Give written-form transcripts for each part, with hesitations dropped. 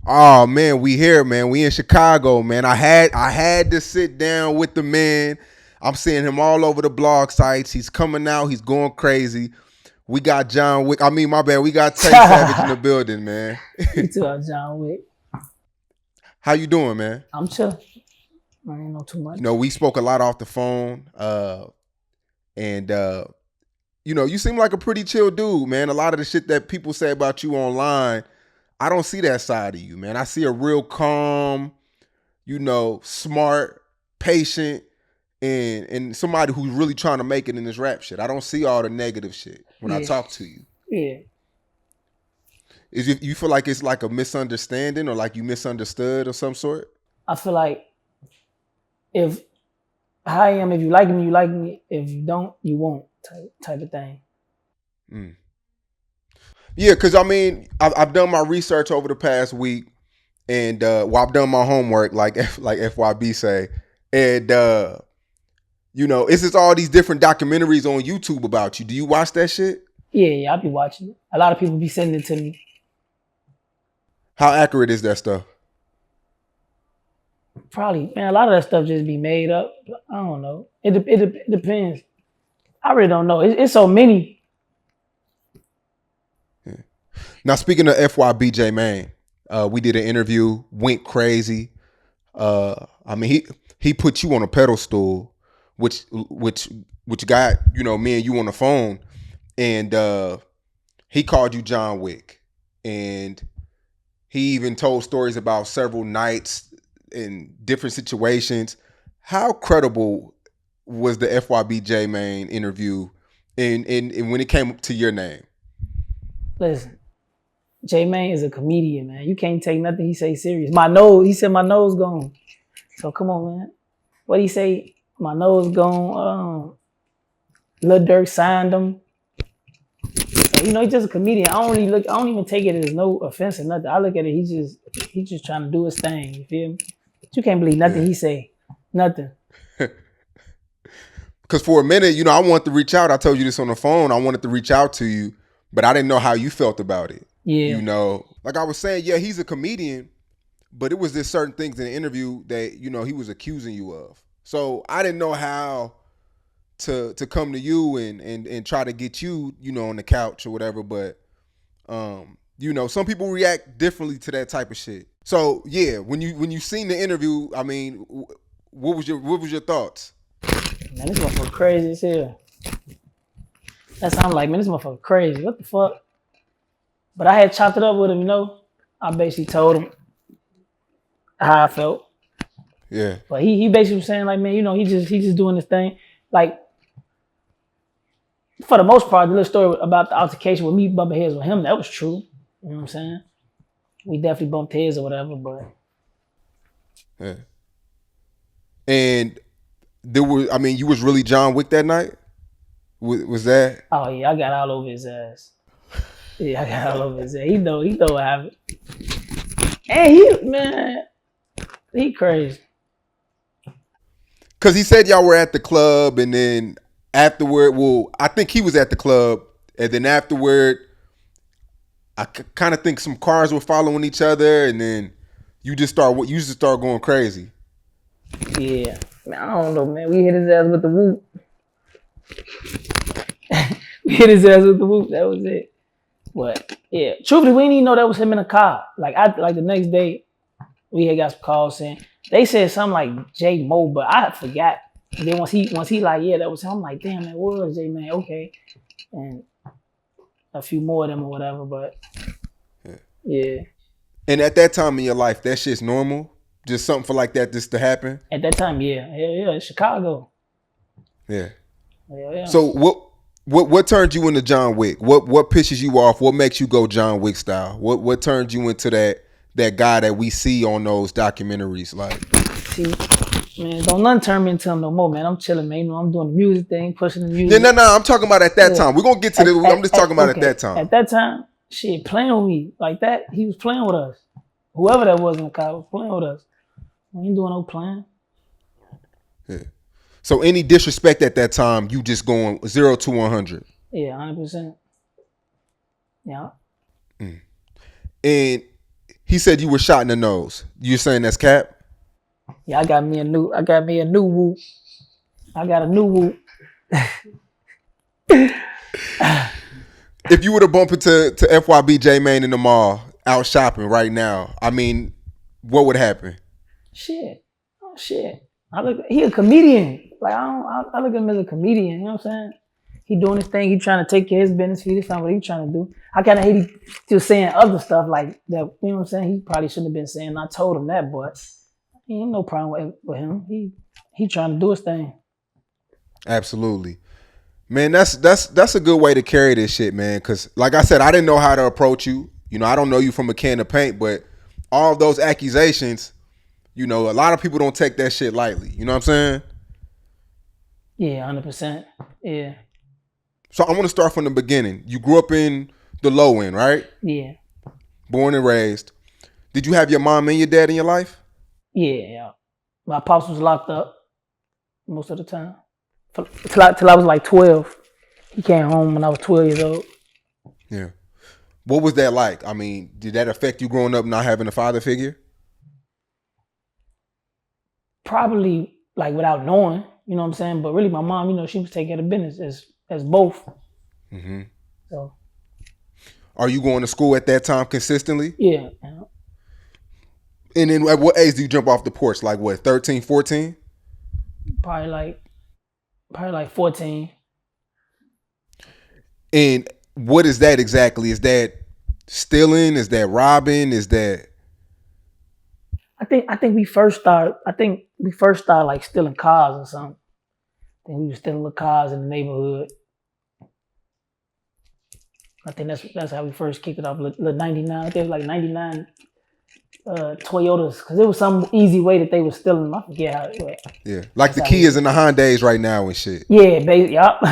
Oh man, we here, man. We in Chicago, man. I had to sit down with the man. I'm seeing him all over the blog sites. He's coming out. He's going crazy. We got John Wick. I mean, my bad. We got Tay Savage in the building, man. You too, John Wick. How you doing, man? I'm chill. I ain't know too much. You know, we spoke a lot off the phone, and you know, you seem like a pretty chill dude, man. A lot of the shit that people say about you online, I don't see that side of you, man. I see a real calm, you know, smart, patient, and somebody who's really trying to make it in this rap shit. I don't see all the negative shit when I talk to you. Yeah. Is you feel like it's like a misunderstanding or like you misunderstood or some sort? I feel like if how I am, if you like me, you like me. If you don't, you won't. Type of thing. Yeah, because I mean, I've done my research over the past week, and well, I've done my homework, like FYB say, and you know, it's just all these different documentaries on YouTube about you. Do you watch that shit? Yeah, I be watching it. A lot of people be sending it to me. How accurate is that stuff? Probably, man. A lot of that stuff just be made up. I don't know. It depends. I really don't know. It's so many. Yeah. Now, speaking of FYB J Mane, we did an interview. Went crazy. I mean, he put you on a pedestal, which got, you know, me and you on the phone, and he called you John Wick, and he even told stories about several nights in different situations. How credible was the FYB J Mane interview and when it came to your name? Listen, J Mane is a comedian, man. You can't take nothing he say serious. My nose, he said my nose gone. So come on, man. What he say? My nose gone. Lil Durk signed him. So, you know, he's just a comedian. I don't even take it as no offense or nothing. I look at it, he's just trying to do his thing. You feel me? But you can't believe nothing he say. Nothing. Because for a minute, you know, I wanted to reach out. I told you this on the phone. I wanted to reach out to you, but I didn't know how you felt about it. Yeah. You know, like I was saying, yeah, he's a comedian, but it was just certain things in the interview that, you know, he was accusing you of. So I didn't know how to come to you and try to get you, you know, on the couch or whatever. But, you know, some people react differently to that type of shit. So yeah, when you seen the interview, I mean, what was your thoughts? Man, this motherfucker crazy as hell. That's how I'm like, man, this motherfucker crazy. What the fuck? But I had chopped it up with him, you know. I basically told him how I felt. Yeah. But he basically was saying like, man, you know, he just doing this thing. Like, for the most part, the little story about the altercation with me bumping heads with him, that was true. You know what I'm saying? We definitely bumped heads or whatever, but yeah. And you was really John Wick that night? Was that? Oh yeah, I got all over his ass. Yeah, I got all over his ass. He know what happened. And he crazy. Cause he said y'all were at the club, and then afterward, well, I think he was at the club, and then afterward, I kind of think some cars were following each other, and then you just start going crazy. Yeah, man, I don't know, man. We hit his ass with the whoop. That was it. But yeah, truthfully, we didn't even know that was him in a car. Like the next day, we had got some calls saying they said something like J Mo, but I forgot. And then once he like, yeah, that was him. I'm like, damn, that was J Mane. Okay, and a few more of them or whatever. But yeah. And at that time in your life, that shit's normal. Just something for like that just to happen. At that time, yeah, it's Chicago. Yeah. Yeah. So what turned you into John Wick? What pisses you off? What makes you go John Wick style? What turned you into that guy that we see on those documentaries? Like, see, man, don't nothing turn me into him no more, man. I'm chilling, man. You know, I'm doing the music thing, pushing the music. No. I'm talking about at that time. We're gonna get to this. I'm just talking about at that time. At that time, shit, playing with me like that. He was playing with us. Whoever that was in the car was playing with us. We ain't doing no playing. Yeah. So any disrespect at that time, you just going 0 to 100. Yeah, 100%. Yeah. And he said you were shot in the nose. You saying that's cap? Yeah, I got me a new whoop. I got a new whoop. If you were to bump into FYB J Mane in the mall out shopping right now, I mean, what would happen? Shit. He a comedian. Like I look at him as a comedian, you know what I'm saying? He doing his thing, he trying to take care of his business, feed his family, what he trying to do. I kinda hate he still saying other stuff like that, you know what I'm saying? He probably shouldn't have been saying, I told him that, but ain't no problem with him. He trying to do his thing. Absolutely. Man, that's a good way to carry this shit, man. Cause like I said, I didn't know how to approach you. You know, I don't know you from a can of paint, but all of those accusations, you know, a lot of people don't take that shit lightly. You know what I'm saying? Yeah, 100%. Yeah. So I want to start from the beginning. You grew up in the low end, right? Yeah. Born and raised. Did you have your mom and your dad in your life? Yeah. My pops was locked up most of the time. Till I was like 12. He came home when I was 12 years old. Yeah. What was that like? I mean, did that affect you growing up not having a father figure? Probably like without knowing, you know what I'm saying? But really my mom, you know, she was taking care of the business as both. Mm-hmm. So. Are you going to school at that time consistently? Yeah. And then at what age do you jump off the porch? Like what, 13, 14? Probably like 14. And what is that exactly? Is that stealing? Is that robbing? Is that? I think we first started like stealing cars or something. I think we were stealing the cars in the neighborhood. I think that's how we first kicked it off. The 99, I think it was like 99 Toyotas, because it was some easy way that they were stealing them. I forget how it was. Yeah, like the Kias and the Hyundais right now and shit. Yeah, yup.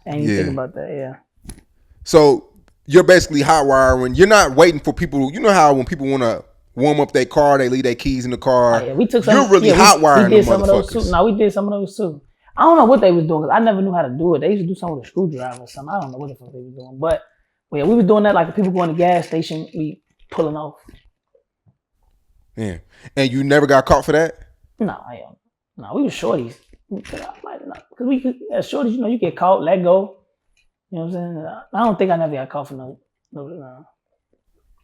And you think about that, yeah. So you're basically hot wiring. You're not waiting for people. You know how when people want to warm up their car, they leave their keys in the car. Oh, yeah, we took some. You're really hot wiring. We did some of those too. No, we did some of those too. I don't know what they was doing because I never knew how to do it. They used to do something with a screwdriver or something. I don't know what the fuck they was doing, but yeah, we was doing that like the people going to the gas station. We pulling off. Yeah, and you never got caught for that? No, we was shorties. Because we could, as shorties, you know, you get caught, let go. You know what I'm saying? I don't think I never got caught for no.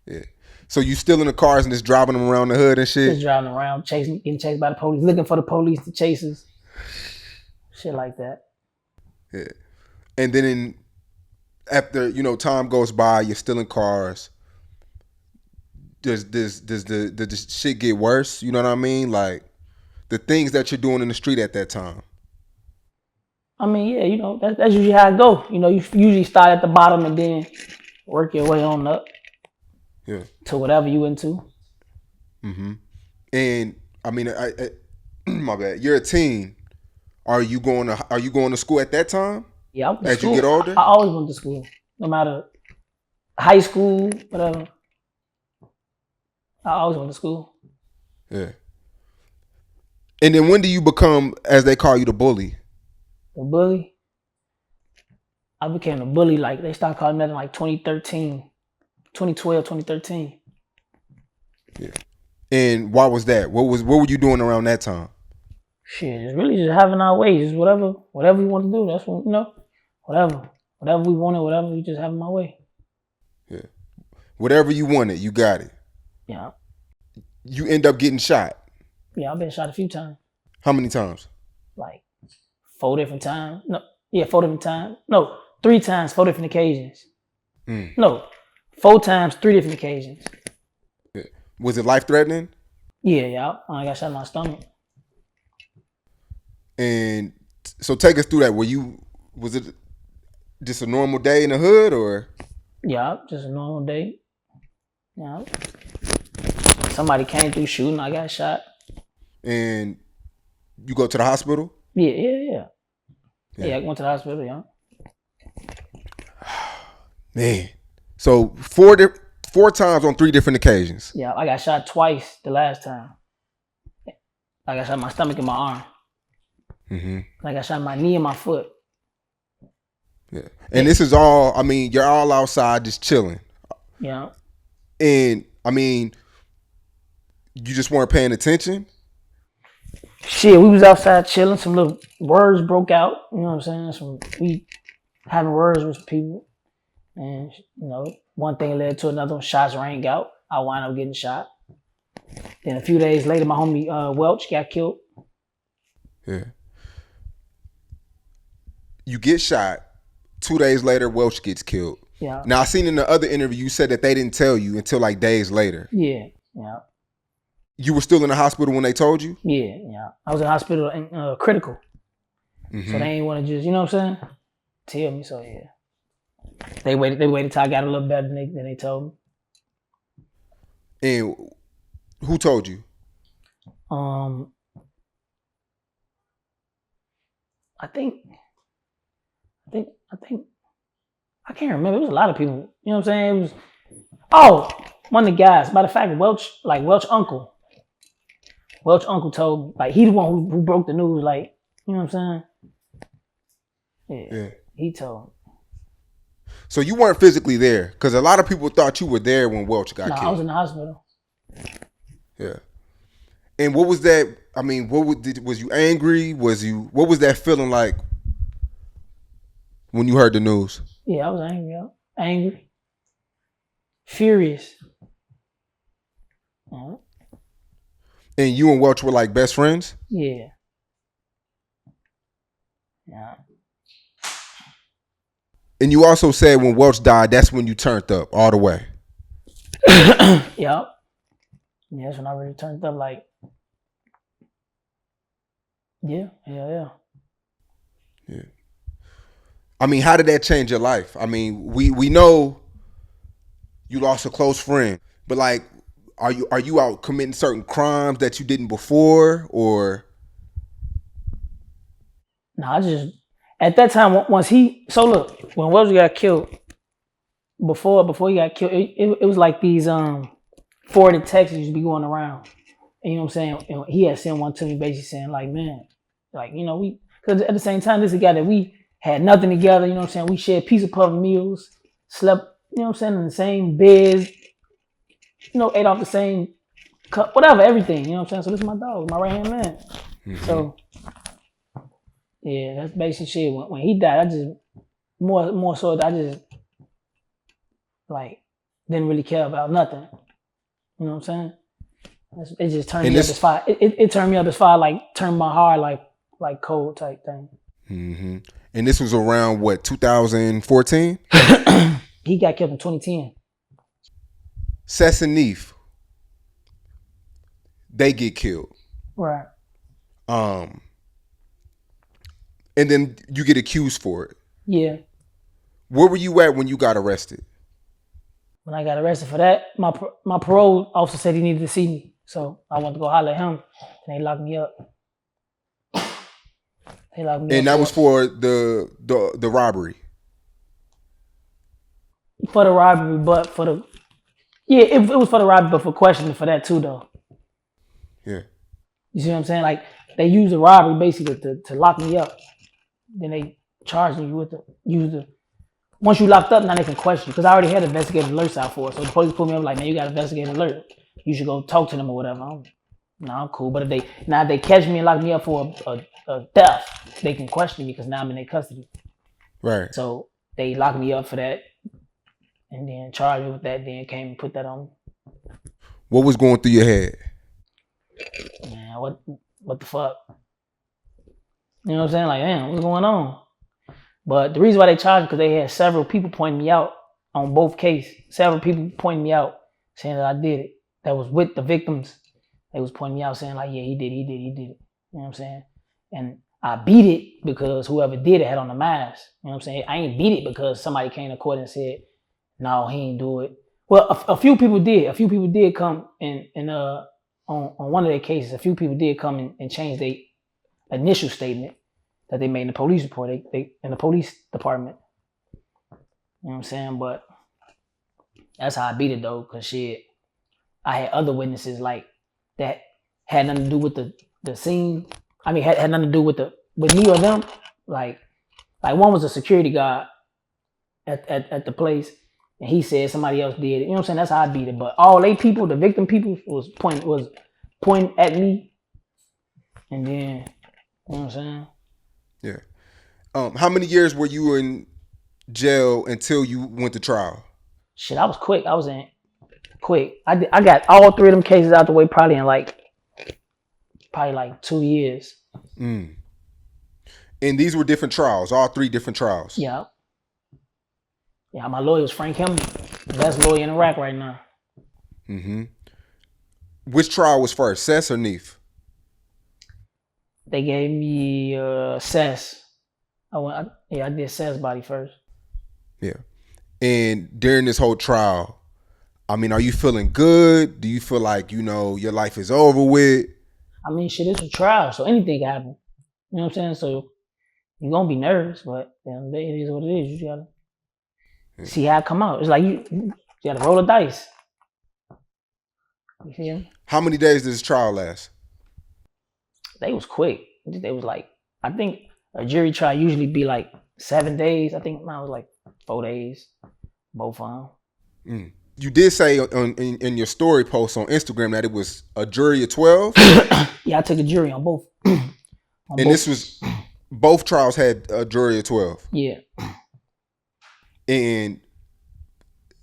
Yeah. So you still in the cars and just driving them around the hood and shit? Just driving around, getting chased by the police, looking for the police to chase us. Shit like that. Yeah. And then after, you know, time goes by, you're still in cars. Does the shit get worse? You know what I mean? Like the things that you're doing in the street at that time. I mean, yeah, you know, that's usually how it go. You know, you usually start at the bottom and then work your way on up. Yeah. To whatever you into. Mm-hmm. And I mean, I my bad. You're a teen. Are you going to school at that time? Yeah, I went to as school. You get older. I always went to school, no matter high school, whatever. I always went to school. Yeah. And then when do you become, as they call you, the bully? The bully? I became the bully, like, they started calling me that in like 2013, 2012, 2013. Yeah. And why was that? What were you doing around that time? Shit, it's really just having our way. Just whatever we want to do. That's what, you know, whatever we wanted, whatever we just having my way. Yeah. Whatever you wanted, you got it. Yeah. You end up getting shot. Yeah, I've been shot a few times. How many times? Like 4 different times. No, yeah, 4 different times. No, 3 times, 4 different occasions. No, 4 times, 3 different occasions. Yeah. Was it life-threatening? Yeah. I got shot in my stomach. And so take us through that. Was it just a normal day in the hood or? Yeah, just a normal day. Yeah. Somebody came through shooting, I got shot. And you go to the hospital? Yeah, I went to the hospital, yeah. Man. So 4 times on 3 different occasions. Yeah, I got shot twice the last time. I got shot in my stomach and my arm. Like I shot my knee and my foot. Yeah. And this is all, I mean, you're all outside just chilling. Yeah. And I mean, you just weren't paying attention? Shit, we was outside chilling. Some little words broke out. You know what I'm saying? We having words with people. And, you know, one thing led to another. Shots rang out. I wound up getting shot. Then a few days later, my homie Welch got killed. Yeah. You get shot. 2 days later, Welch gets killed. Yeah. Now, I seen in the other interview, you said that they didn't tell you until like days later. Yeah. Yeah. You were still in the hospital when they told you? Yeah. Yeah. I was in the hospital in critical. So they ain't want to just, you know what I'm saying? Tell me. So, yeah. They waited till I got a little better than they told me. And who told you? I think I can't remember. It was a lot of people. You know what I'm saying? It was one of the guys. Matter of fact, Welch uncle. Welch uncle told, like, he the one who broke the news, like, you know what I'm saying? Yeah. He told. So you weren't physically there, because a lot of people thought you were there when Welch got killed. I was in the hospital. Yeah. And what was that? I mean, was you angry? What was that feeling like when you heard the news? Yeah, I was angry. Angry. Furious. Uh-huh. And you and Welch were like best friends? Yeah. Yeah. And you also said when Welch died, that's when you turned up all the way. Yep. Yeah, that's when I really turned up, like, yeah. I mean, how did that change your life? I mean, we know you lost a close friend, but like, are you out committing certain crimes that you didn't before, or? No, I just, at that time, look, when Welch got killed, before he got killed, it was like these forwarded texts used to be going around. And you know what I'm saying? And he had sent one to me basically saying, like, man, like, you know, because at the same time, this is a guy that we had nothing together, you know what I'm saying? We shared piece of puff meals, slept, you know what I'm saying, in the same beds, you know, ate off the same cup, whatever, everything, you know what I'm saying? So this is my dog, my right hand man. Mm-hmm. So, yeah, that's basic shit. When he died, I just, more so, I just, like, didn't really care about nothing. You know what I'm saying? It just turned me up as far. It turned me up as far, like, turned my heart like cold type thing. Mm-hmm. And this was around what, 2014? He got killed in 2010. Sess and Neef, they get killed. Right. And then you get accused for it. Yeah. Where were you at when you got arrested? When I got arrested for that, my parole officer said he needed to see me. So I went to go holler at him, and they locked me up. And that was for the robbery? For the robbery, but for the... Yeah, it was for the robbery, but for questioning for that too, though. Yeah. You see what I'm saying? Like, they used the robbery basically to lock me up. Then they charged me with once you locked up, now they can question you. Because I already had investigative alerts out for it. So the police put me up like, man, you got investigative alert. You should go talk to them or whatever. I'm cool. But if they catch me and lock me up for a theft, they can question me because now I'm in their custody. Right. So they locked me up for that and then charged me with that, then came and put that on me. What was going through your head? Man, what the fuck? You know what I'm saying? Like, damn, what's going on? But the reason why they charged me, because they had several people pointing me out on both cases. Several people pointing me out saying that I did it. That was with the victims. They was pointing me out saying like, yeah, he did it. You know what I'm saying? And I beat it because whoever did it had on the mask. You know what I'm saying? I ain't beat it because somebody came to court and said, no, he ain't do it. Well, a few people did. A few people did come and on one of their cases, a few people did come and change their initial statement that they made in the police report, they in the police department. You know what I'm saying? But that's how I beat it though, because shit, I had other witnesses like that had nothing to do with the scene. I mean, had nothing to do with with me or them, like one was a security guard at the place, and he said somebody else did it. You know what I'm saying? That's how I beat it. But all they people, the victim people, was pointing at me, and then you know what I'm saying? Yeah. How many years were you in jail until you went to trial? Shit, I was quick. I was in quick. I got all 3 of them cases out the way probably in like 2 years. Mm. And these were different trials, all 3 different trials. Yeah. Yeah, my lawyer was Frank Hemming, the best lawyer in Iraq right now. Mm-hmm. Which trial was first, Sess or Neef? They gave me Sess. I did Sess body first. Yeah. And during this whole trial, I mean, are you feeling good? Do you feel like, you know, your life is over with? I mean, shit, it's a trial, so anything can happen. You know what I'm saying? So you're gonna be nervous, but at the end of the day, it is what it is. You just gotta see how it come out. It's like you gotta roll the dice. You feel me? How many days does this trial last? They was quick. They was like, I think a jury trial usually be like 7 days. I think mine was like 4 days, both of them. Mm. You did say in your story post on Instagram that it was a jury of 12? Yeah, I took a jury on both. This was, both trials had a jury of 12? Yeah. And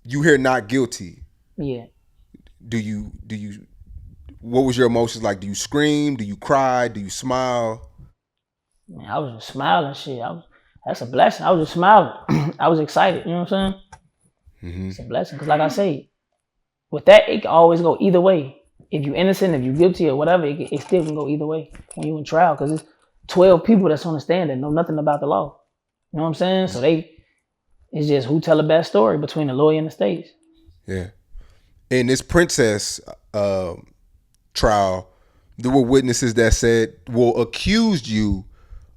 you hear not guilty. Yeah. What was your emotions like? Do you scream? Do you cry? Do you smile? Man, I was just smiling shit. That's a blessing. I was just smiling. I was excited, you know what I'm saying? Mm-hmm. It's a blessing. Because like I say, with that, it can always go either way. If you're innocent, if you're guilty or whatever, it still can go either way when you're in trial. Because it's 12 people that's on the stand that know nothing about the law. You know what I'm saying? So it's just who tell the best story between the lawyer and the states. Yeah. In this Princess trial, there were witnesses that accused you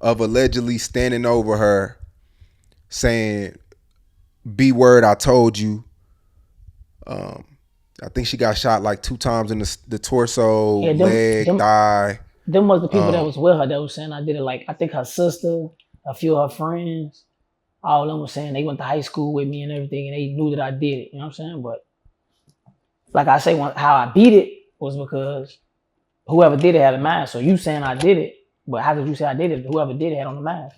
of allegedly standing over her, saying, "B word, I told you." I think she got shot like 2 times in the torso, leg, thigh. Them was the people that was with her that was saying I did it. Like, I think her sister, a few of her friends, all of them was saying they went to high school with me and everything, and they knew that I did it. You know what I'm saying? But like I say, how I beat it was because whoever did it had a mask. So you saying I did it, but how could you say I did it? Whoever did it had on the mask.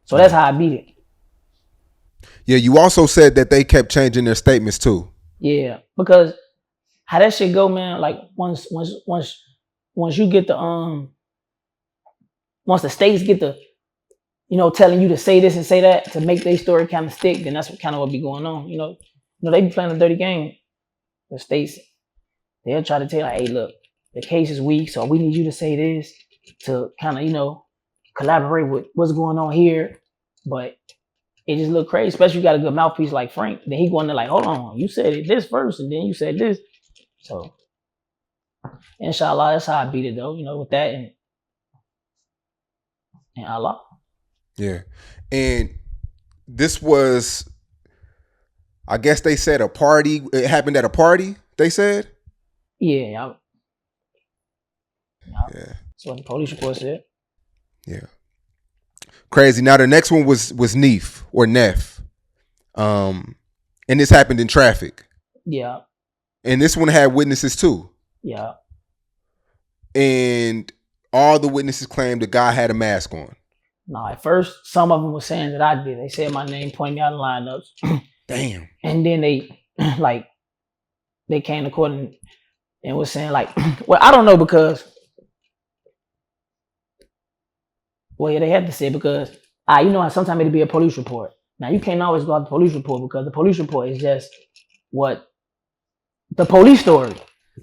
So that's how I beat it. Yeah, you also said that they kept changing their statements too. Yeah, because how that shit go, man. Like once you get the once the states get the, you know, telling you to say this and say that to make their story kind of stick, then that's kind of what be going on. You know, they be playing a dirty game. The states, they'll try to tell you, like, hey, look, the case is weak, so we need you to say this to kind of, you know, collaborate with what's going on here. But it just look crazy, especially you got a good mouthpiece like Frank. Then he going to like, hold on, you said it this first, and then you said this. So, inshallah, that's how I beat it though, you know, with that and Allah. Yeah. And this was, I guess they said a party. It happened at a party, they said? Yeah. That's what the police report said. Yeah. Crazy. Now the next one was Neef or Neff. And this happened in traffic. Yeah. And this one had witnesses too. Yeah. And all the witnesses claimed the guy had a mask on. No, at first some of them were saying that I did. They said my name, pointed me out in lineups. Damn. And then they came to court and was saying like, well, I don't know because, well, yeah, they had to say because you know how sometimes it'll be a police report. Now you can't always go out the police report because the police report is just what the police story.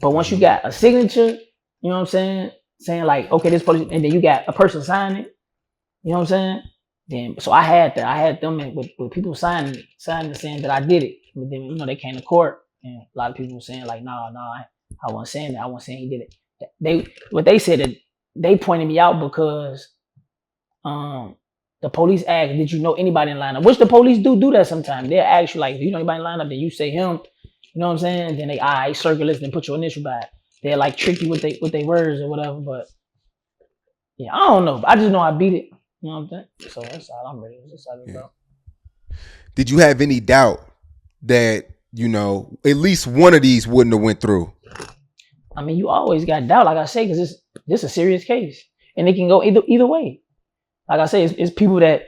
But once you got a signature, you know what I'm saying like, okay, this police, and then you got a person signing it, you know what I'm saying? Then so I had them with people signing saying that I did it. But then, you know, they came to court and a lot of people were saying like, no, I wasn't saying that. I wasn't saying he did it. They said that they pointed me out because the police asked, did you know anybody in lineup? Which the police do that sometimes. They'll ask you like, if you know anybody in lineup, then you say him. You know what I'm saying? And then they circle it and put your initial by it. They're like trick you with their words or whatever. But yeah, I don't know. I just know I beat it. You know what I'm saying? So that's all I'm really excited about. Did you have any doubt that, you know, at least one of these wouldn't have went through? I mean, you always got doubt, like I say, because this a serious case, and it can go either way. Like I say, it's people that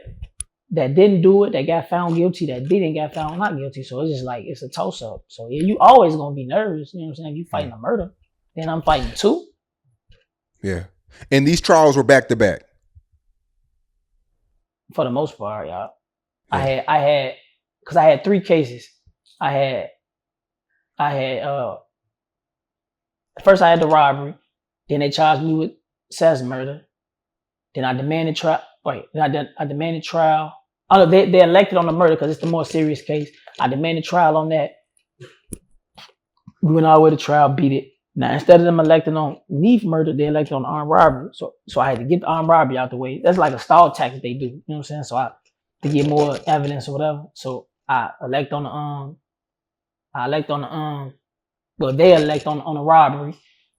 didn't do it, that got found guilty, that didn't get found not guilty. So it's just like it's a toss up. So yeah, you always gonna be nervous. You know what I'm saying? If you fighting a murder, then I'm fighting two. Yeah, and these trials were back to back. For the most part, y'all. Yeah. I had, because I had 3 cases. I had first I had the robbery, then they charged me with Seth's murder, then I demanded trial. I demanded trial. Oh no, they elected on the murder because it's the more serious case. I demanded trial on that. We went all the way to trial, beat it. Now instead of them electing on Neef murder, they elected on armed robbery. So I had to get the armed robbery out the way. That's like a stall tactic they do. You know what I'm saying? So to get more evidence or whatever. So I elect on the well, they elect on the robbery.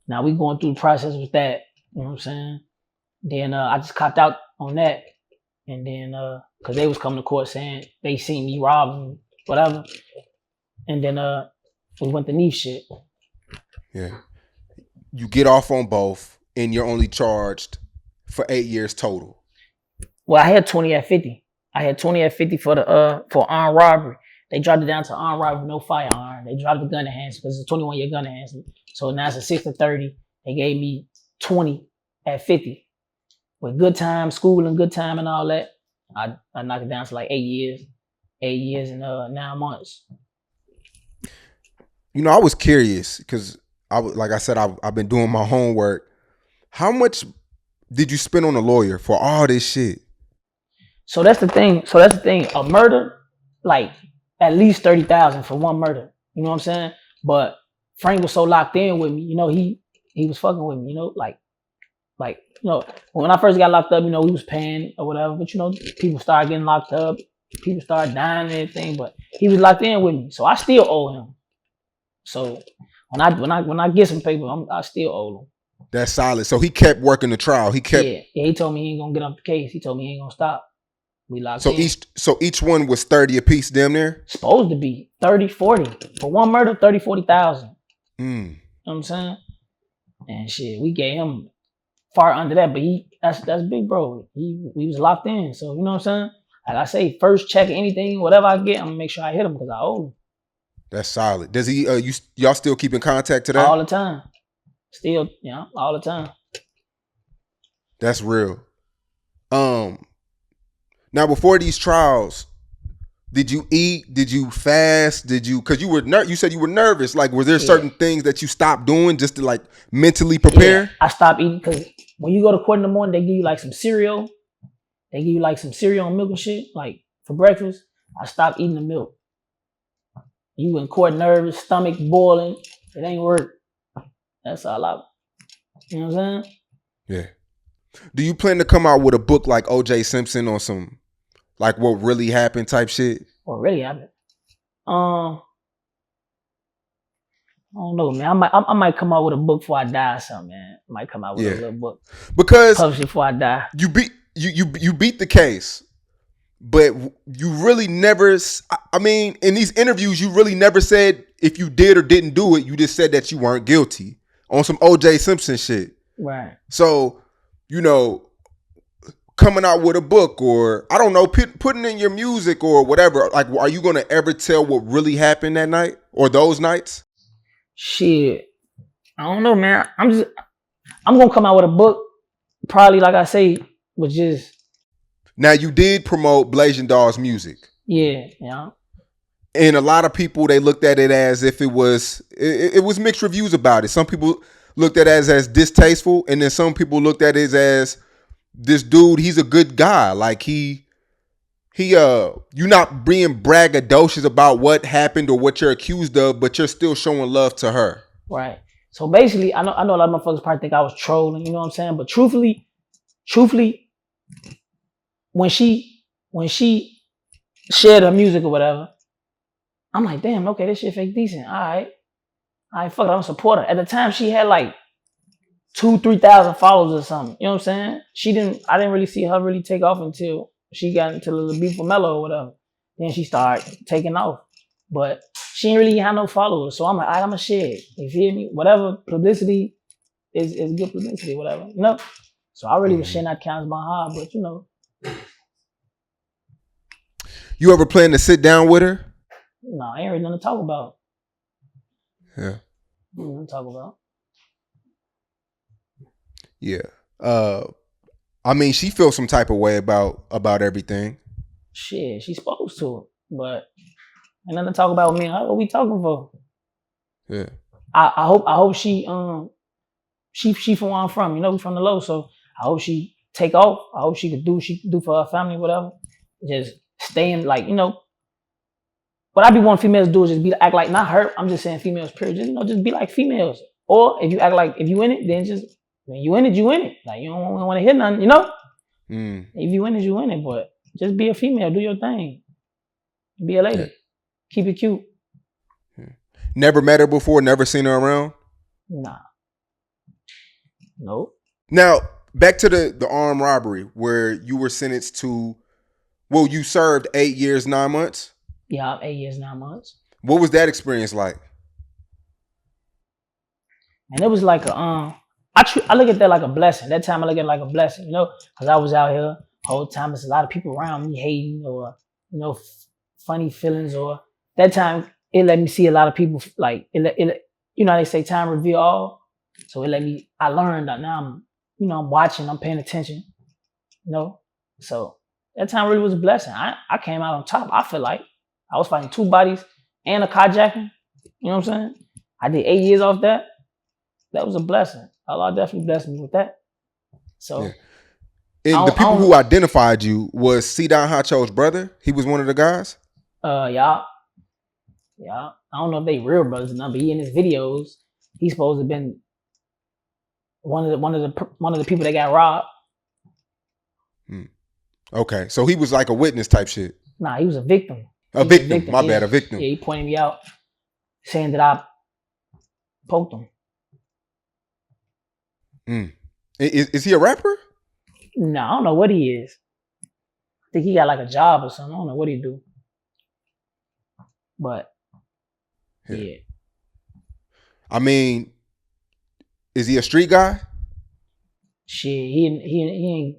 Now we going through the process with that. You know what I'm saying? Then I just copped out on that. And then because they was coming to court saying they seen me robbing, whatever. And then we went to Neef shit. Yeah. You get off on both and you're only charged for 8 years total. Well, I had 20 at 50. I had 20 at 50 for armed robbery. They dropped it down to armed robbery with no firearm. They dropped the gun enhancement because it's a 21-year gun enhancement. So now it's a 6 to 30. They gave me 20 at 50. With good time, school and good time and all that, I knocked it down to like 8 years. 8 years and 9 months. You know, I was curious because like I said, I've been doing my homework. How much did you spend on a lawyer for all this shit? So that's the thing. A murder, like at least 30,000 for one murder. You know what I'm saying? But Frank was so locked in with me. You know, he was fucking with me. You know, like you know, when I first got locked up, you know, he was paying or whatever. But you know, people started getting locked up. People started dying and everything. But he was locked in with me, so I still owe him. So when I get some paper, I still owe him. That's solid. So he kept working the trial. He kept. Yeah. He told me he ain't gonna get off the case. He told me he ain't gonna stop. We locked in. Each one was 30 a piece, damn near? Supposed to be 30, 40. For one murder, 30, 40,000. You know what I'm saying? And shit, we gave him far under that, but that's big bro. We was locked in. So you know what I'm saying? Like I say, first check anything, whatever I get, I'm gonna make sure I hit him because I owe him. That's solid. Does he y'all still keep in contact today? All the time. Still, all the time. That's real. Now before these trials, did you eat? Did you fast? Because you said you were nervous. Like, were there certain things that you stopped doing just to like mentally prepare? Yeah, I stopped eating because when you go to court in the morning, they give you like some cereal. They give you like some cereal and milk and shit, like for breakfast. I stopped eating the milk. You in court nervous, stomach boiling. It ain't work. That's all you know what I'm saying? Yeah. Do you plan to come out with a book like O.J. Simpson on some, like what really happened type shit? What really happened? I don't know, man. I might come out with a book before I die or something, man. I might come out with a little book. Because publish it before I die. You beat the case, but you really never, I mean, in these interviews, you really never said if you did or didn't do it. You just said that you weren't guilty on some O.J. Simpson shit. Right. So, you know, coming out with a book or, I don't know, putting in your music or whatever, like, are you going to ever tell what really happened that night or those nights? Shit. I don't know, man. I'm going to come out with a book, probably, like I say, with just. Now, you did promote Blazing Dawg's music. Yeah. And a lot of people, they looked at it as if it was mixed reviews about it. Some people looked at it as distasteful, and then some people looked at it as this dude, he's a good guy. Like you're not being braggadocious about what happened or what you're accused of, but you're still showing love to her. Right. So basically, I know a lot of motherfuckers probably think I was trolling, you know what I'm saying? But truthfully, when she shared her music or whatever, I'm like, damn, okay, this shit fake decent. All right, fuck it, I'm a supporter. At the time, she had like 2,000-3,000 followers or something. You know what I'm saying? I didn't really see her really take off until she got into the beef with Mello or whatever. Then she started taking off. But she didn't really have no followers. So I'm like, I'm a shit. You feel me? Whatever publicity is good publicity, whatever. You know? So I really was sharing that counts my heart, but you know. You ever plan to sit down with her? No, ain't really nothing to talk about. Yeah. Nothing to talk about. Yeah. I mean, she feels some type of way about everything. Shit, she's supposed to, but ain't nothing to talk about with me. What we talking for? Yeah. I hope she from where I'm from. You know, we from the low, so I hope she take off. I hope she could do for her family, whatever. Just stay in, like, you know. What I be wanting females to do is just act like, not her. I'm just saying females, period. Just, you know, just be like females. Or if you act like, if you in it, then just, when you in it, you in it. Like, you don't want to hear nothing, you know? If you in it, you in it. But just be a female. Do your thing. Be a lady. Yeah. Keep it cute. Never met her before? Never seen her around? Nah. Nope. Now, back to the armed robbery where you were sentenced to, well, you served 8 years, 9 months? Yeah, 8 years, 9 months. What was that experience like? And it was like I look at that like a blessing. That time I look at it like a blessing, you know, because I was out here the whole time. There's a lot of people around me hating or, you know, funny feelings. Or that time it let me see a lot of people, like, it you know, they say time reveal all. So I learned that now I'm watching, I'm paying attention, you know. So that time really was a blessing. I came out on top. I feel like I was fighting 2 bodies and a carjacking. You know what I'm saying? I did 8 years off that. That was a blessing. Allah definitely blessed me with that. So, yeah. And the people who identified you was C. Don Hacho's brother. He was one of the guys. Yeah. I don't know if they real brothers or not, but he in his videos, he's supposed to have been one of the people that got robbed. Okay, so he was like a witness type shit. Nah, he was a victim. A victim. My bad, a victim. Yeah, he pointed me out, saying that I poked him. Is he a rapper? No, I don't know what he is. I think he got like a job or something. I don't know what he do. But yeah. I mean, is he a street guy? Shit, he ain't.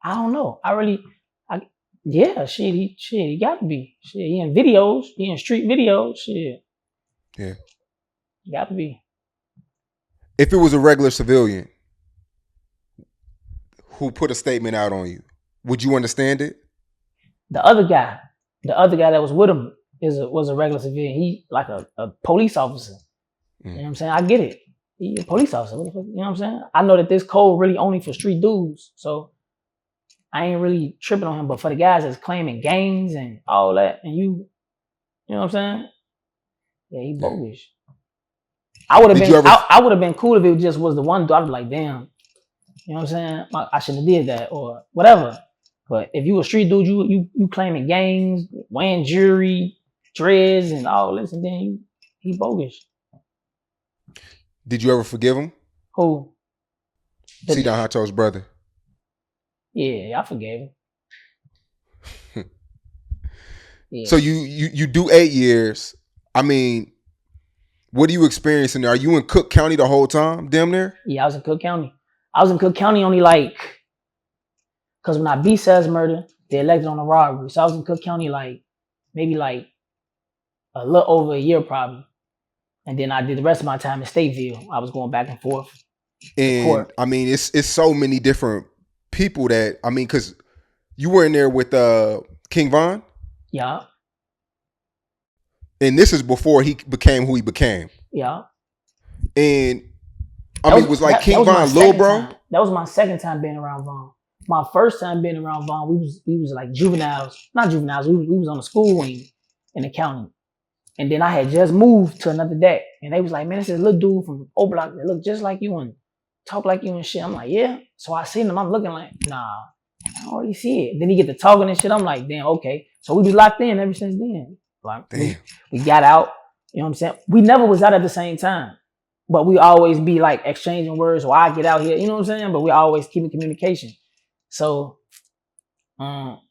I don't know. He got to be. Shit, he in videos. He in street videos. Shit. Yeah. He got to be. If it was a regular civilian who put a statement out on you, would you understand it? The other guy that was with him was a regular civilian. He like a police officer. You know what I'm saying? I get it. He a police officer. What the fuck, you know what I'm saying? I know that this code really only for street dudes, so I ain't really tripping on him. But for the guys that's claiming gangs and all that, and you know what I'm saying? Yeah, he bogus. I would have been cool if it just was the one dude. I'd be like, damn, you know what I'm saying? I shouldn't have did that or whatever. But if you a street dude, you claiming gangs, wearing jewelry, dreads, and all this, and then he bogus. Did you ever forgive him? Who? C. Don Hacho's brother. Yeah, I forgave him. Yeah. So you do 8 years. I mean, what are you experiencing there? Are you in Cook County the whole time, damn near? Yeah, I was in Cook County. I was in Cook County only like, because when I beat Saz murder, they elected on a robbery. So I was in Cook County maybe a little over a year probably. And then I did the rest of my time in Stateville. I was going back and forth. And I mean, it's so many different people that, I mean, because you were in there with King Von. Yeah. And this is before he became who he became. Yeah. And I mean, was like King Von little bro? That was my second time being around Von. My first time being around Von, we was like juveniles. Not juveniles, we was on the school wing in the county. And then I had just moved to another deck. And they was like, man, this is a little dude from O Block that look just like you and talk like you and shit. I'm like, yeah. So I seen him, I'm looking like, nah, I already see it. Then he get to talking and shit. I'm like, damn, okay. So we be locked in ever since then. Like, we got out, you know what I'm saying? We never was out at the same time. but we always be like exchanging words. Or I get out here, you know what I'm saying? But we always keep in communication. So now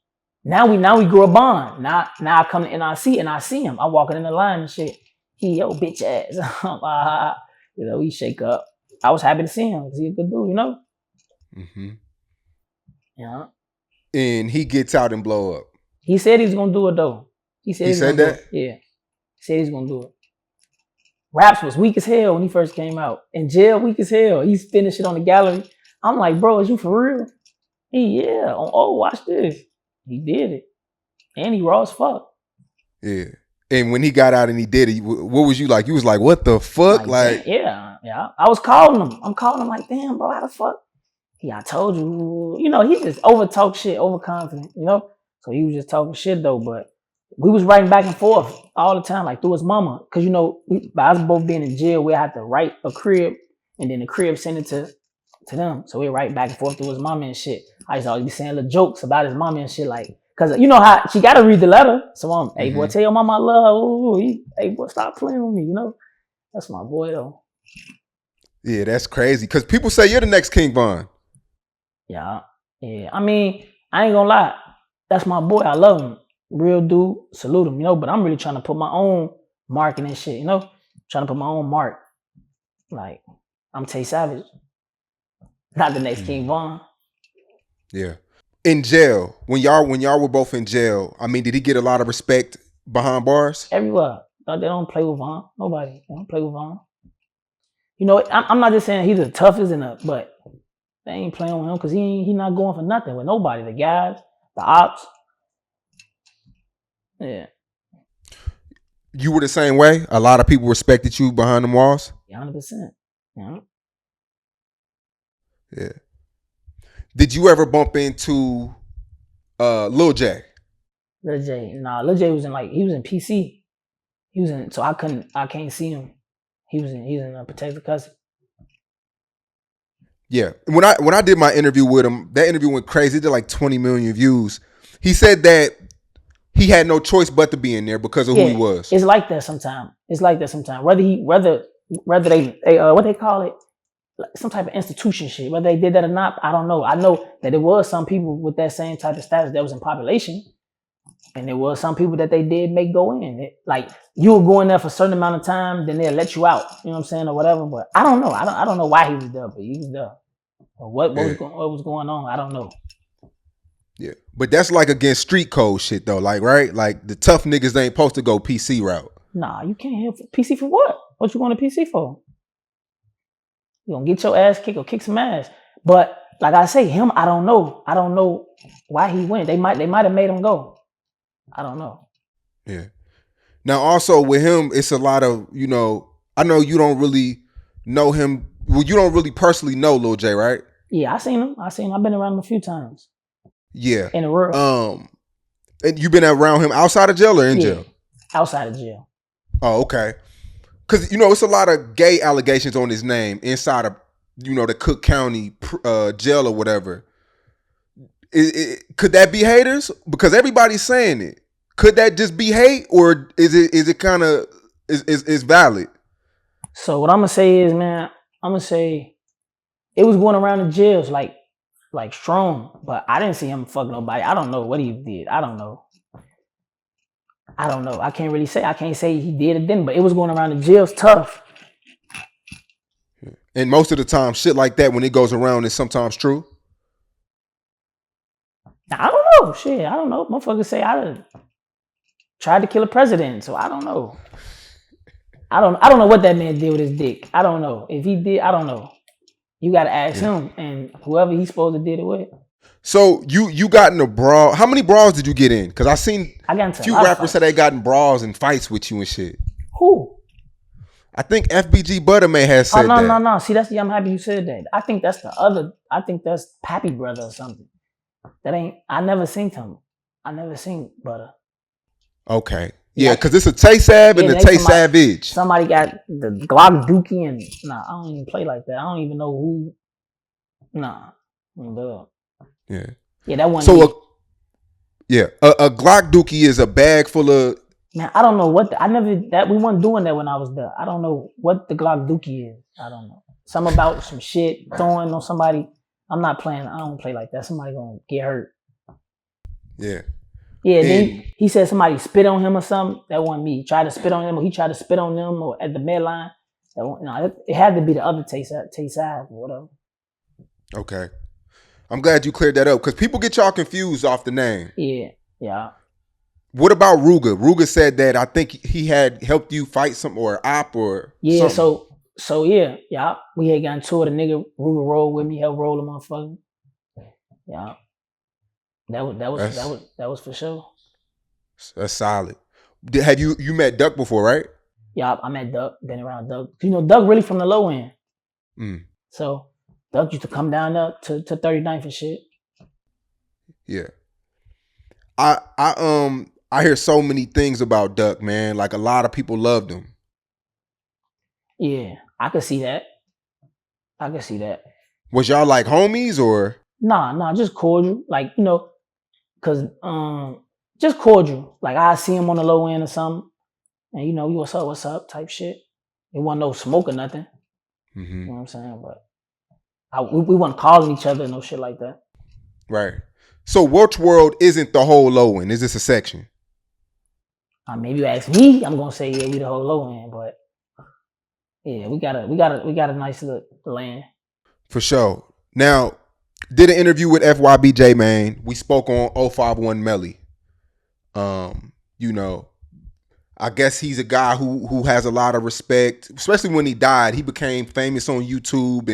we grew a bond. Now I come to NRC and I see him. I'm walking in the line and shit. He yo bitch ass. You know, we shake up. I was happy to see him because he's a good dude, you know. Mm-hmm. Yeah. And he gets out and blow up. He said he was gonna do it though. He said that? Yeah. He said he's gonna do it. Raps was weak as hell when he first came out. In jail, weak as hell. He's spinning shit on the gallery. I'm like, bro, is you for real? Yeah. Watch this. He did it. And he raw as fuck. Yeah. And when he got out and he did it, what was you like? You was like, what the fuck? Like yeah. I was calling him. I'm calling him like, damn, bro, how the fuck? Yeah, I told you. You know, he just over-talk shit, overconfident, you know? So he was just talking shit though, but we was writing back and forth all the time, like through his mama. Cause you know, by us both being in jail, we had to write a crib and then the crib send it to them. So we write back and forth through his mama and shit. I used to always be saying little jokes about his mama and shit, like, cause you know how she gotta read the letter. So I'm, hey boy, tell your mama I love her. Ooh, hey boy, stop playing with me, you know? That's my boy though. Yeah, that's crazy. Cause people say you're the next King Von. Yeah. I mean, I ain't gonna lie. That's my boy. I love him. Real dude. Salute him, you know, but I'm really trying to put my own marking and shit, you know? Trying to put my own mark. Like, I'm Tay Savage. Not the next King Von. Yeah. In jail, when y'all were both in jail, I mean, did he get a lot of respect behind bars? Everywhere. They don't play with Von. Nobody. They don't play with Von. You know, I'm not just saying he's the toughest but they ain't playing with him because he not going for nothing with nobody. The guys, the ops. Yeah. You were the same way? A lot of people respected you behind them walls? 100%. Yeah. Yeah. Did you ever bump into Lil J? Lil J. Nah, Lil J was in PC. So I can't see him. He's in a protective custody. Yeah. When I did my interview with him, that interview went crazy. It did like 20 million views. He said that he had no choice but to be in there because of who he was. It's like that sometimes. Whether they what they call it, some type of institution shit. Whether they did that or not, I don't know. I know that there was some people with that same type of status that was in population. And there was some people that they did make go in. Like you were going there for a certain amount of time, then they'll let you out. You know what I'm saying, or whatever. But I don't know. I don't know why he was there, but he was there. Or what was going on? I don't know. Yeah, but that's like against street code shit though. Like right, like the tough niggas they ain't supposed to go PC route. Nah, you can't have PC for what? What you going to PC for? You gonna get your ass kicked or kick some ass. But like I say, him, I don't know. I don't know why he went. They might have made him go. I don't know. Yeah. Now also with him, it's a lot of, you know, I know you don't really know him. Well, you don't really personally know Lil J, right? Yeah, I seen him. I've been around him a few times. Yeah. In the world. And you been around him outside of jail or in jail? Outside of jail. Oh, okay. Because, you know, it's a lot of gay allegations on his name inside of, you know, the Cook County jail or whatever. Could that be haters? Because everybody's saying it. Could that just be hate, or is it kind of is valid? So what I'm gonna say is, man, it was going around the jails like strong, but I didn't see him fuck nobody. I don't know what he did. I don't know. I can't really say. I can't say he did or didn't, but it was going around the jails tough. And most of the time, shit like that, when it goes around, is sometimes true. I don't know. Shit, I don't know. Motherfuckers say I tried to kill a president, so I don't know. I don't know what that man did with his dick. I don't know. If he did, I don't know. You gotta ask him and whoever he's supposed to did it with. So you got in a brawl. How many brawls did you get in? Because I got into a few rappers said they got in brawls and fights with you and shit. Who? I think FBG Buttermay has said that. No. See, I'm happy you said that. I think that's Pappy Brother or something. I never seen him. I never seen Butter. Okay. Yeah, because it's a Tay Sav and a Tay Savage. Somebody got the Glock Dookie and I don't even play like that. I don't even know who. Nah. Yeah. Yeah, that one. So a Glock Dookie is a bag full of. Man, I don't know we weren't doing that when I was there. I don't know what the Glock Dookie is. I don't know. Something about some shit throwing on somebody. I'm not playing. I don't play like that. Somebody gonna get hurt. Yeah. Yeah, And then he said somebody spit on him or something. That wasn't me. He tried to spit on him, or he tried to spit on them, or at the midline. No, it had to be the other Tay Savage or whatever. okay. I'm glad you cleared that up because people get y'all confused off the name. Yeah. What about Ruga? Ruga said that I think he had helped you fight some or op or yeah. something. So yeah. We had gotten to it. A nigga Ruga rolled with me, helped roll the motherfucker. Yeah. That was for sure. That's solid. Have you met Duck before, right? Yeah, I met Duck. Been around Duck. You know, Duck really from the low end. So Duck used to come down there to 39th and shit. Yeah. I hear so many things about Duck, man. Like a lot of people loved him. Yeah, I could see that. Was y'all like homies or? Nah, just cordial. Like, you know, cause just cordial. Like I see him on the low end or something, and you know, what's up type shit. It wasn't no smoke or nothing. Mm-hmm. You know what I'm saying? But we wasn't calling each other, no shit like that. Right. So Welch World isn't the whole low end. Is this a section? I mean, if you ask me, I'm gonna say yeah, we the whole low end, but yeah, we got a nice little land. For sure. Now, did an interview with FYB J Mane. We spoke on 051 Melly. You know, I guess he's a guy who has a lot of respect, especially when he died. He became famous on YouTube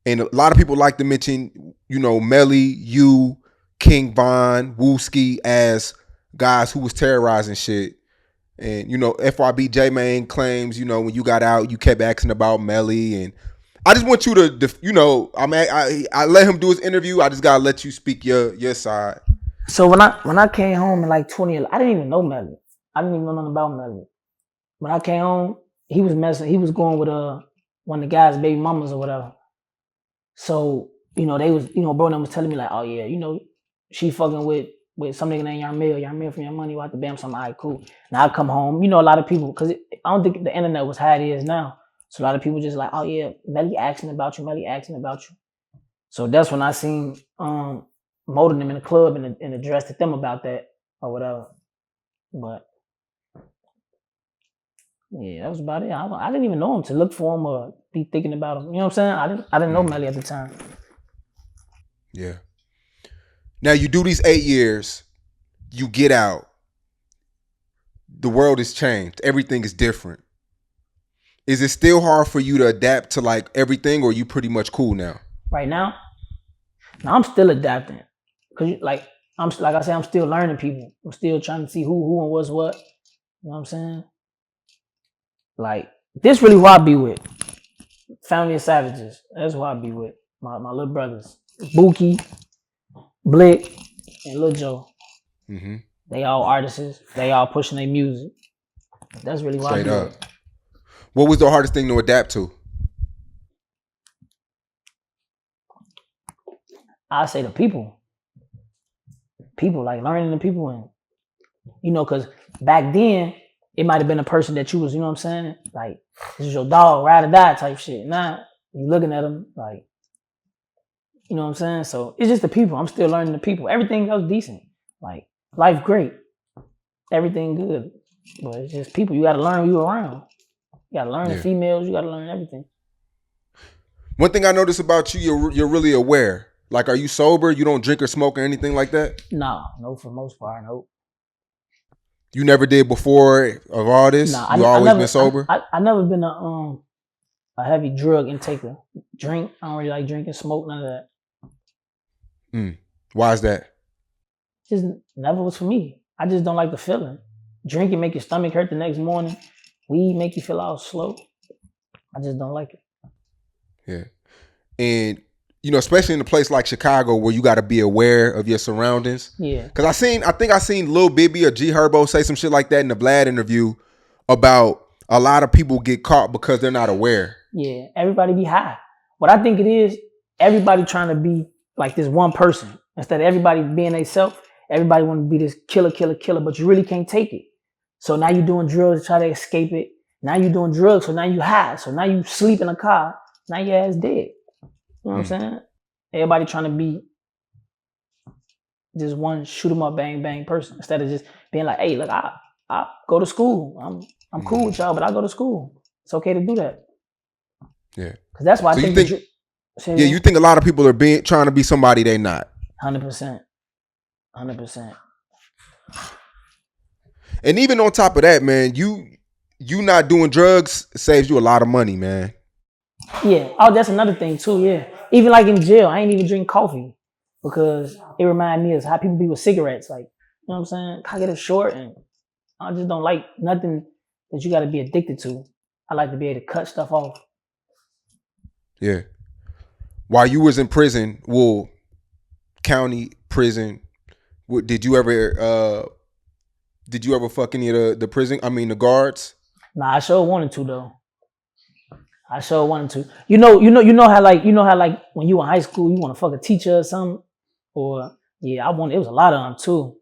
and a lot of people like to mention, you know, Melly, you, King Von, Wooski as guys who was terrorizing shit. And, you know, FYB J Mane claims, you know, when you got out, you kept asking about Melly. And I just want you to, you know, I let him do his interview. I just got to let you speak your side. So when I came home in like 2011, I didn't even know Melly. I didn't even know nothing about Melly. When I came home, he was going with one of the guys' baby mamas or whatever. So, you know, they was, you know, bro them was telling me like, oh yeah, you know, she fucking with some nigga named Yarmil from Your Money, watch the bam, something, all right, cool. Now I come home, you know, a lot of people, because I don't think the internet was how it is now. So a lot of people just like, oh yeah, Melly asking about you. So that's when I seen molding them in the club and addressed them about that or whatever. But yeah, that was about it. I didn't even know him to look for him or be thinking about him. You know what I'm saying? I didn't know Melly at the time. Yeah. Now you do these 8 years, you get out. The world has changed. Everything is different. Is it still hard for you to adapt to like everything, or are you pretty much cool now? Right now, I'm still adapting. Cause like I said, I'm still learning people. I'm still trying to see who and what's what. You know what I'm saying? Like this really who I be with. Family of Savages. That's who I be with. My little brothers. Buki, Blick, and Lil Joe. Mm-hmm. They all artists. They all pushing their music. That's really why I be with. What was the hardest thing to adapt to? I say the people. People, like learning the people. And, you know, because back then, it might have been a person that you was, you know what I'm saying? Like, this is your dog, ride or die type shit. Nah, you looking at them like, you know what I'm saying? So it's just the people. I'm still learning the people. Everything else decent. Like, life great. Everything good. But it's just people. You got to learn who you around. You got to learn the females. You got to learn everything. One thing I notice about you, you're really aware. Like, are you sober? You don't drink or smoke or anything like that? No, for the most part, no. You never did before of all this? Nah, you always been sober? I never been a heavy drug intaker. Drink, I don't really like drinking, smoke, none of that. Why is that? Just never was for me. I just don't like the feeling. Drinking make your stomach hurt the next morning. Weed make you feel all slow. I just don't like it. Yeah. And, you know, especially in a place like Chicago where you got to be aware of your surroundings. Yeah. Because I think I seen Lil Bibby or G Herbo say some shit like that in the Vlad interview about a lot of people get caught because they're not aware. Yeah. Everybody be high. What I think it is, everybody trying to be like this one person. Instead of everybody being themselves, everybody want to be this killer, but you really can't take it. So now you're doing drugs to try to escape it. Now you doing drugs, so now you high. So now you sleep in a car. Now your ass dead. You know what I'm saying? Everybody trying to be just one shoot 'em up, bang bang person instead of just being like, hey, look, I go to school. I'm cool with y'all, but I go to school. It's okay to do that. Yeah. Because that's why So I think. you think a lot of people are trying to be somebody they not. 100%. 100%. And even on top of that, man, you not doing drugs saves you a lot of money, man. Yeah. Oh, that's another thing too. Yeah. Even like in jail, I ain't even drink coffee because it reminded me of how people be with cigarettes. Like, you know what I'm saying? I get it short, and I just don't like nothing that you got to be addicted to. I like to be able to cut stuff off. Yeah. While you was in prison, county prison, did you ever fuck any of the prison? I mean the guards? Nah, I sure wanted to though. I sure wanted to. You know how like when you in high school you want to fuck a teacher or something, or yeah, it was a lot of them too.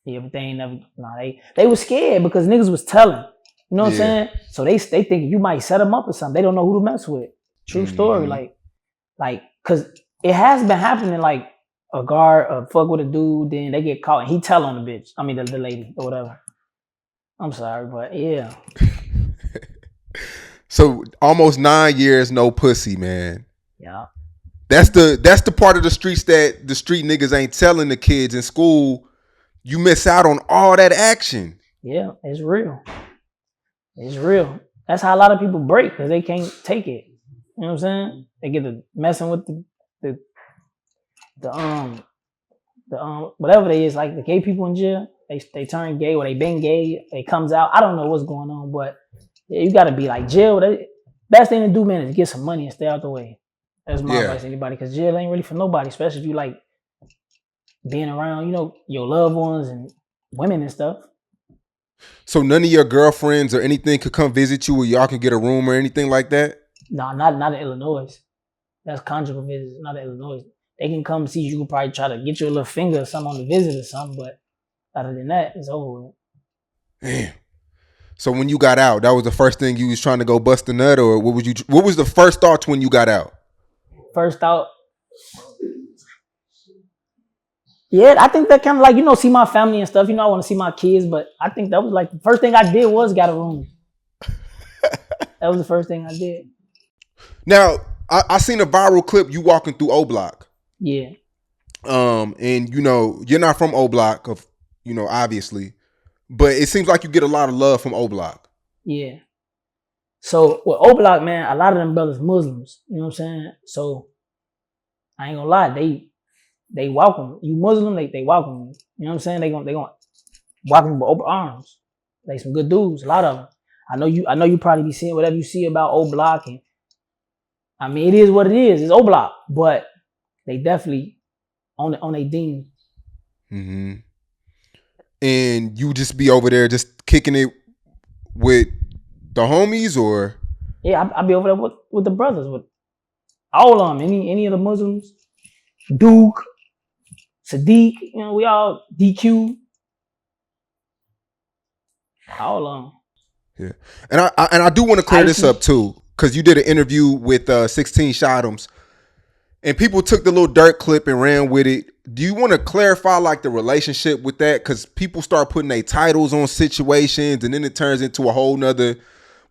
Yeah, but they ain't never. Nah, they was scared because niggas was telling. You know what I'm saying? So they think you might set them up or something. They don't know who to mess with. True story. Like, cause it has been happening. Like a guard fuck with a dude, then they get caught and he tell on the bitch. I mean the lady or whatever. I'm sorry, but yeah. So almost 9 years, no pussy, man. Yeah. That's the part of the streets that the street niggas ain't telling the kids in school. You miss out on all that action. Yeah, it's real. It's real. That's how a lot of people break because they can't take it. You know what I'm saying? They get to messing with the whatever they is, like the gay people in jail. They turn gay or they been gay. They comes out. I don't know what's going on, but yeah, you gotta be like jail. Best thing to do, man, is get some money and stay out the way. That's my advice to anybody, because jail ain't really for nobody, especially if you like being around, you know, your loved ones and women and stuff. So none of your girlfriends or anything could come visit you, or y'all can get a room or anything like that? No, not in Illinois. That's conjugal visits, not in Illinois. They can come see you. You can probably try to get you a little finger or something on the visit or something, but other than that, it's over with. Damn. So when you got out, that was the first thing you was trying to go bust a nut, or what was the first thoughts when you got out? First thought, yeah, I think that kind of like, you know, see my family and stuff. You know, I want to see my kids, but I think that was like the first thing I did was got a room. That was the first thing I did. Now, I seen a viral clip you walking through O Block. Yeah. And you know, you're not from O Block, you know, obviously, but it seems like you get a lot of love from O Block. Yeah. So with O Block, man, a lot of them brothers Muslims. You know what I'm saying? So I ain't gonna lie, they welcome you. Muslim, they welcome you. You know what I'm saying? They gonna welcome you with open arms. They some good dudes, a lot of them. I know you probably be seeing whatever you see about O Block, and I mean it is what it is. It's O Block, but they definitely on their deen. Mm-hmm. And you just be over there just kicking it with the homies, or? Yeah, I be over there with the brothers, with all of them. Any of the Muslims, Duke, Sadiq, you know, we all DQ, all of them. Yeah, and I do want to clear this up too, because you did an interview with 16 Shot'ems, and people took the Lil Durk clip and ran with it. Do you want to clarify like the relationship with that? Because people start putting their titles on situations, and then it turns into a whole nother.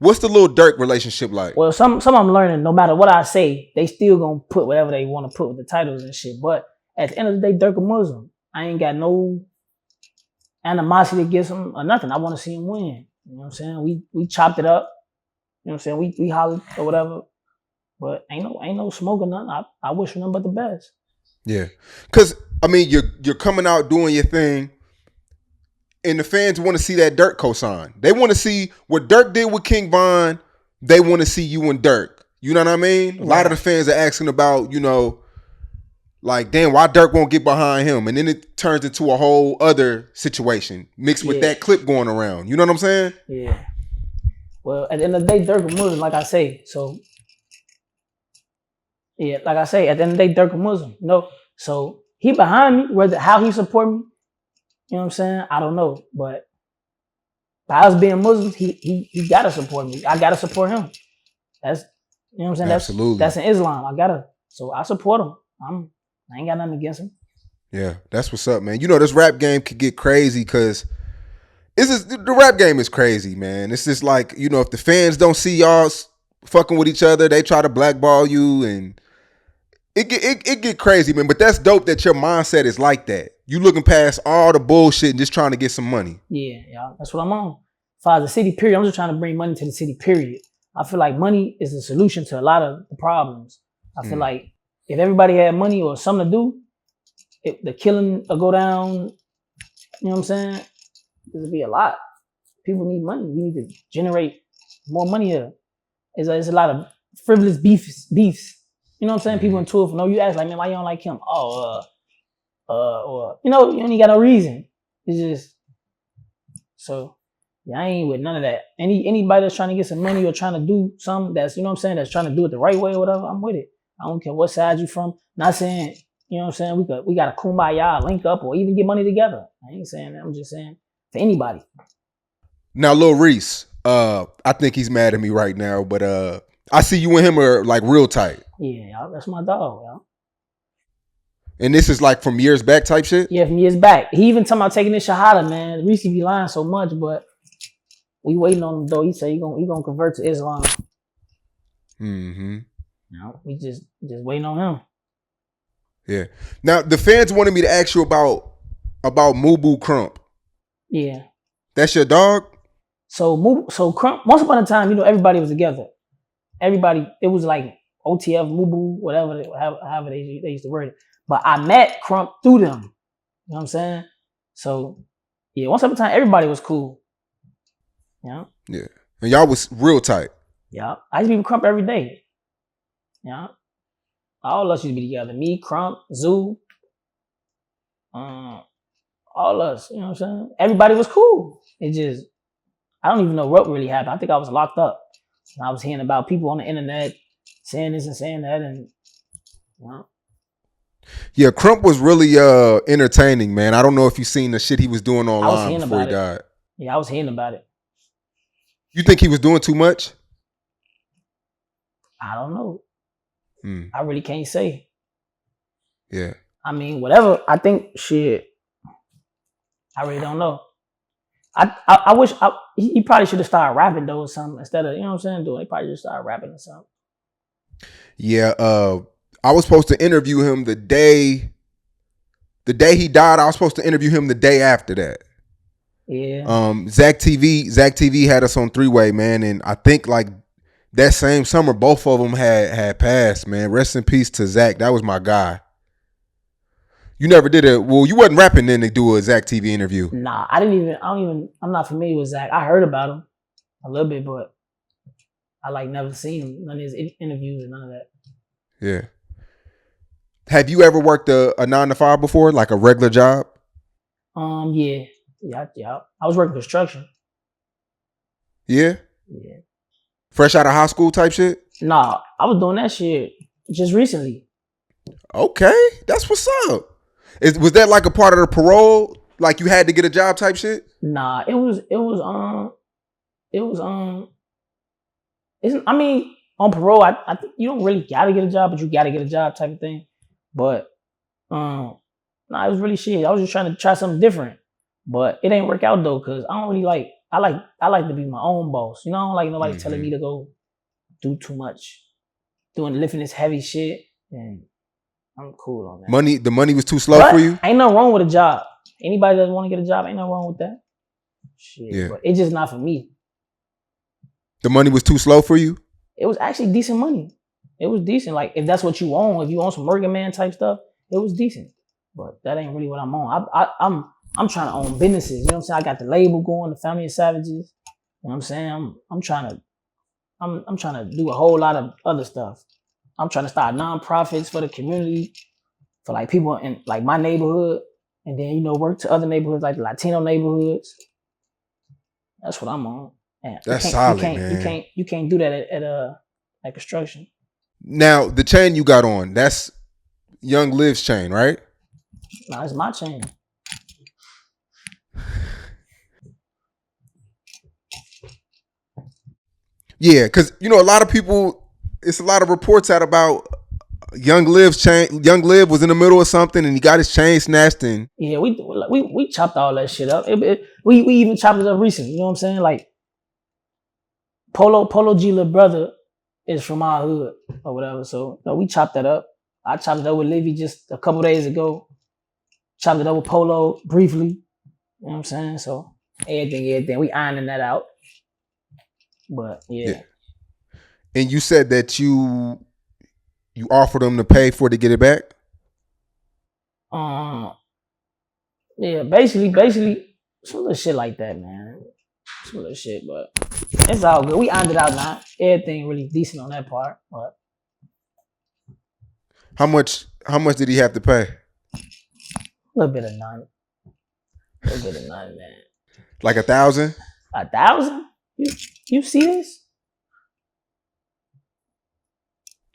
What's the Lil Durk relationship like? Well, some I'm learning. No matter what I say, they still gonna put whatever they want to put with the titles and shit. But at the end of the day, Durk a Muslim. I ain't got no animosity against him or nothing. I want to see him win. You know what I'm saying? We chopped it up. You know what I'm saying? We hollered or whatever. But ain't no smoke or nothing. I wish him nothing but the best. Yeah, because I mean, you're coming out doing your thing, and the fans want to see that Durk cosign. They want to see what Durk did with King Von. They want to see you and Durk. You know what I mean? Right. A lot of the fans are asking about, you know, like, damn, why Durk won't get behind him? And then it turns into a whole other situation mixed with that clip going around. You know what I'm saying? Yeah. Well, at the end of the day, Durk a Muslim, like I say. So, yeah, like I say, at the end of the day, Durk a Muslim. You know? So, he behind me. How he support me, you know what I'm saying? I don't know. But by us being Muslims, he gotta support me. I gotta support him. That's you know what I'm saying. Absolutely. That's in Islam. So I support him. I ain't got nothing against him. Yeah, that's what's up, man. You know, this rap game could get crazy because the rap game is crazy, man. It's just like, you know, if the fans don't see y'all fucking with each other, they try to blackball you, and it get crazy, man. But that's dope that your mindset is like that. You looking past all the bullshit and just trying to get some money. Yeah, that's what I'm on. As far as the city, period, I'm just trying to bring money to the city, period. I feel like money is the solution to a lot of the problems. I feel like if everybody had money or something to do, the killing will go down. You know what I'm saying? There'll be a lot. People need money. We need to generate more money here. There's a lot of frivolous beefs. You know what I'm saying? People into it for no. You ask like, man, why you don't like him? Or you know, you ain't got no reason. It's just so. Yeah, I ain't with none of that. Anybody that's trying to get some money or trying to do something that's, you know what I'm saying, that's trying to do it the right way or whatever, I'm with it. I don't care what side you from. Not saying, you know what I'm saying, we got a kumbaya, link up, or even get money together. I ain't saying that. I'm just saying for anybody. Now, Lil Reese, I think he's mad at me right now, but I see you and him are like real tight. Yeah, that's my dog, y'all. And this is like from years back type shit? Yeah, from years back. He even talking about taking this shahada, man. Reese be lying so much, but we waiting on him though. He said he gonna convert to Islam. Mm-hmm. You know, we just waiting on him. Yeah. Now the fans wanted me to ask you about Mubu Crump. Yeah. That's your dog? So Crump, once upon a time, you know, everybody was together. Everybody, it was like OTF, Mubu, whatever, however they used to word it. But I met Crump through them. You know what I'm saying? So yeah, once upon a time, everybody was cool. Yeah. Yeah. And y'all was real tight. Yeah. I used to be with Crump every day. Yeah. All of us used to be together. Me, Crump, Zoo. All of us. You know what I'm saying? Everybody was cool. It just, I don't even know what really happened. I think I was locked up. And I was hearing about people on the internet saying this and saying that. And, you know. Yeah, Crump was really entertaining, man. I don't know if you seen the shit he was doing online before he died. Yeah, I was hearing about it. You think he was doing too much? I don't know. I really can't say. Yeah. I mean, whatever. I think shit. I really don't know. I wish he probably should have started rapping though or something instead of, you know what I'm saying, he probably just started rapping or something. Yeah, I was supposed to interview him the day he died. I was supposed to interview him the day after that. Yeah. Zach TV had us on 3-way, man, and I think like that same summer both of them had passed, man. Rest in peace to Zach. That was my guy. You never did you wasn't rapping then to do a Zach TV interview. Nah, I'm not familiar with Zach. I heard about him a little bit, but I like never seen him, none of his interviews and none of that. Yeah. Have you ever worked a 9-to-5 before, like a regular job? Yeah. I was working construction. Yeah? Yeah. Fresh out of high school type shit? Nah, I was doing that shit just recently. Okay, that's what's up. Was that like a part of the parole? Like you had to get a job type shit? Nah, I mean, on parole, I think you don't really gotta get a job, but you gotta get a job type of thing. But nah, it was really shit. I was just trying to try something different. But it ain't work out though, cause I don't really like I like to be my own boss. You know, I don't like nobody telling me to go do too much. Lifting this heavy shit, and I'm cool on that. The money was too slow for you? Ain't nothing wrong with a job. Anybody that want to get a job, ain't nothing wrong with that. Shit. Yeah. But it's just not for me. The money was too slow for you? It was actually decent money. It was decent. Like if that's what you want, if you want some Morgan Man type stuff, it was decent. But that ain't really what I'm on. I'm trying to own businesses. You know what I'm saying? I got the label going, the Family of Savages. You know what I'm saying? I'm trying to do a whole lot of other stuff. I'm trying to start nonprofits for the community, for like people in like my neighborhood, and then, you know, work to other neighborhoods like the Latino neighborhoods. That's what I'm on. And that's solid, man. You can't do that at construction. Now, the chain you got on, that's Young Liv's chain, right? No, it's my chain. Yeah, because you know a lot of people. It's a lot of reports out about Young Liv's chain. Young Liv was in the middle of something and he got his chain snatched. And Yeah, we chopped all that shit up. We even chopped it up recently. You know what I'm saying? Like Polo G little brother is from our hood or whatever. So we chopped that up. I chopped it up with Livy just a couple days ago. Chopped it up with Polo briefly. You know what I'm saying? So everything. We ironing that out. But yeah. And you said that you offered them to pay for it to get it back? Yeah, basically some little shit like that, man. Some little shit, but it's all good. We ironed it out now. Everything really decent on that part. But How much did he have to pay? a little bit of none. Man. Like 1,000? 1,000? You see this?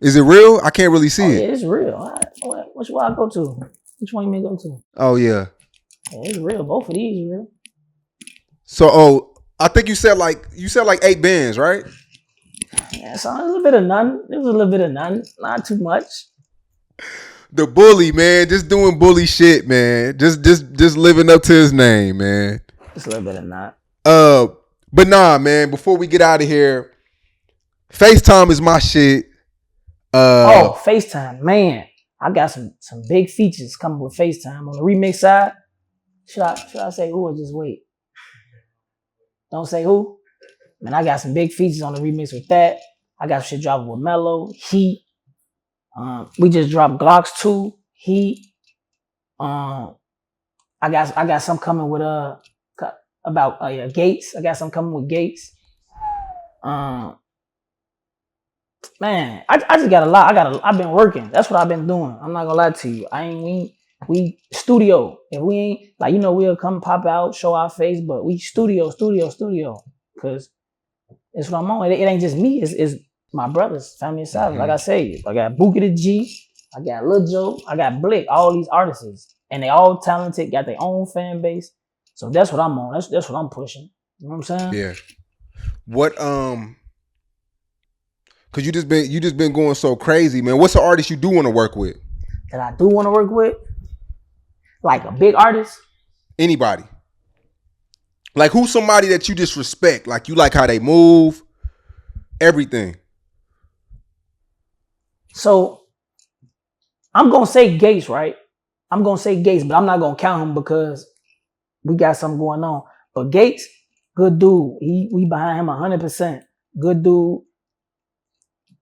Is it real? I can't really see it. Yeah, it's real. All right. Which one I go to? Which one you may go to? Oh yeah. Yeah, it's real. Both of these real. So I think you said like 8 bands, right? Yeah, so a little bit of none. It was a little bit of none. Not too much. The bully, man, just doing bully shit, man. Just living up to his name, man. Just a little bit of none. But nah, man, before we get out of here, FaceTime is my shit. FaceTime, man. I got some big features coming with FaceTime on the remix side. Should I say who or just wait? Don't say who. Man, I got some big features on the remix with that. I got shit dropping with Mello, Heat. We just dropped Glocks 2, Heat. I got some coming with about Gates. I got some coming with Gates. Man, I just got a lot. I've been working. That's what I've been doing. I'm not gonna lie to you. We studio. If we ain't like, we'll come pop out, show our face, but we studio. Cause it's what I'm on. It ain't just me, it's my brothers, Family Savage. Mm-hmm. Like I say, I got Bookie the G, I got Lil Joe, I got Blick, all these artists. And they all talented, got their own fan base. So that's what I'm on. That's what I'm pushing. You know what I'm saying? Yeah. What cause you just been going so crazy, man. What's the artist you do want to work with? That I do want to work with? Like a big artist? Anybody. Like who's somebody that you just respect? Like you like how they move, everything. So I'm gonna say Gates, right? I'm gonna say Gates, but I'm not gonna count him because we got something going on. But Gates, good dude. We behind him 100%. Good dude.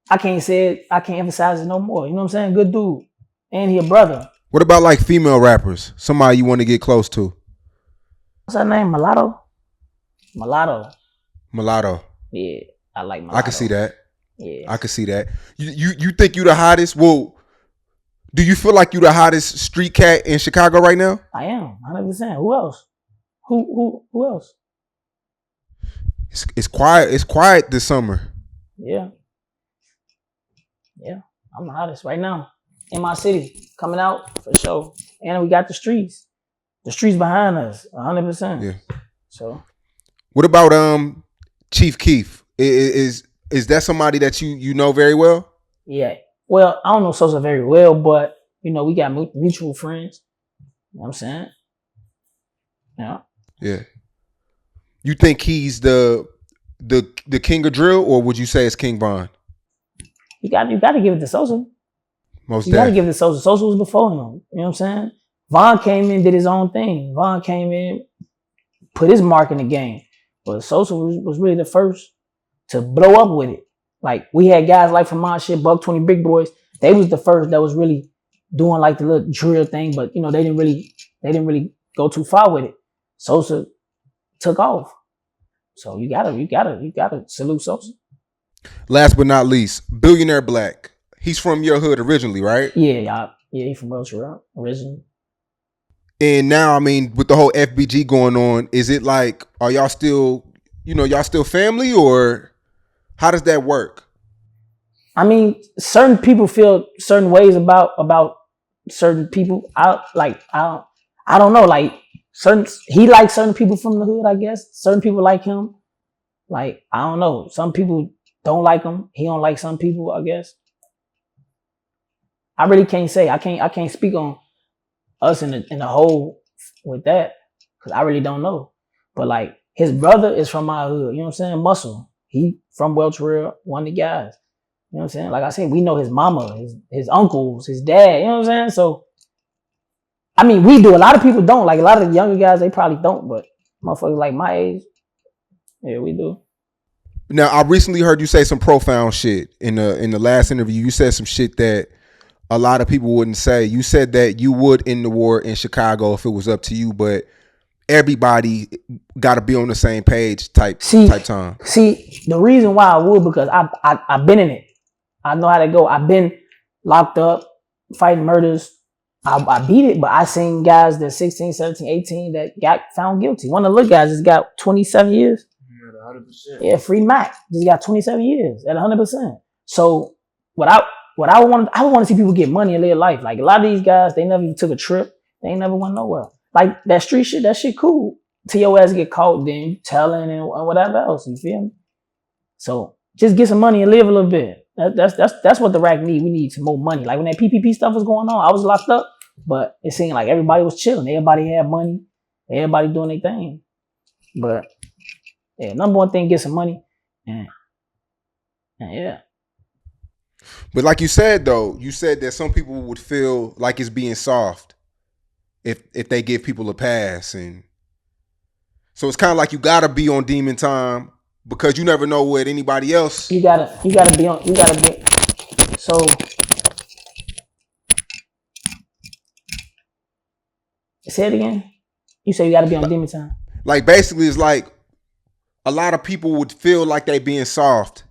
I can't say it. I can't emphasize it no more. You know what I'm saying? Good dude. And he a brother. What about like female rappers? Somebody you want to get close to? What's her name? Mulatto? Yeah, I like Mulatto. I can see that. Yeah. I can see that. You think you the hottest? Well, do you feel like you the hottest street cat in Chicago right now? I am, 100%. Who else? Who else? It's quiet. It's quiet this summer. Yeah. I'm the hottest right now in my city, coming out for sure. And we got the streets behind us, 100%. Yeah. So, what about Chief Keef? Is that somebody that you know very well? Yeah. Well, I don't know Sosa very well, but we got mutual friends. You know what I'm saying? Yeah. Yeah. You think he's the king of drill, or would you say it's King Von? You got to give it to Sosa. Most you got to give it to Sosa. Sosa was before him. You know what I'm saying? Von came in, did his own thing. Von came in, put his mark in the game. But Sosa was really the first to blow up with it. Like we had guys like from my shit, Buck 20 Big Boys. They was the first that was really doing like the little drill thing, but they didn't really go too far with it. Sosa took off. So you gotta salute Sosa. Last but not least, Billionaire Black. He's from your hood originally, right? Yeah, he from Welch originally. And now, I mean, with the whole FBG going on, is it like, are y'all still, y'all still family, or how does that work? I mean, certain people feel certain ways about certain people. I don't know. Like he likes certain people from the hood, I guess. Certain people like him. Like, I don't know. Some people don't like him. He don't like some people, I guess. I really can't say. I can't speak on us in the whole with that because I really don't know. But like his brother is from my hood. You know what I'm saying? Muscle. He from Welch, one of the guys. You know what I'm saying? Like I said, we know his mama, his uncles, his dad. You know what I'm saying? So I mean, we do. A lot of people don't. Like a lot of the younger guys, they probably don't. But motherfuckers like my age, yeah, we do. Now, I recently heard you say some profound shit in the last interview. You said some shit that a lot of people wouldn't say. You said that you would end the war in Chicago if it was up to you, but everybody got to be on the same page type time. See, the reason why I would because I've been in it. I know how to go. I've been locked up, fighting murders. I beat it, but I seen guys that 16, 17, 18 that got found guilty. One of the little guys just got 27 years. 100%. Yeah, Free Mac just got 27 years at 100%. So what I want to see people get money and live life. Like a lot of these guys, they never even took a trip. They ain't never went nowhere. Like that street shit, that shit cool. Till your ass get caught, then you telling and whatever else. You feel me? So just get some money and live a little bit. That's what the rack need. We need some more money. Like when that PPP stuff was going on, I was locked up, but it seemed like everybody was chilling. Everybody had money. Everybody doing their thing. But yeah, number one thing, get some money. And yeah. But like you said though, you said that some people would feel like it's being soft if they give people a pass, and so it's kind of like you gotta be on demon time because you never know what anybody else. You gotta be. So say it again. You say you gotta be on demon time. Like basically, it's like a lot of people would feel like they being soft.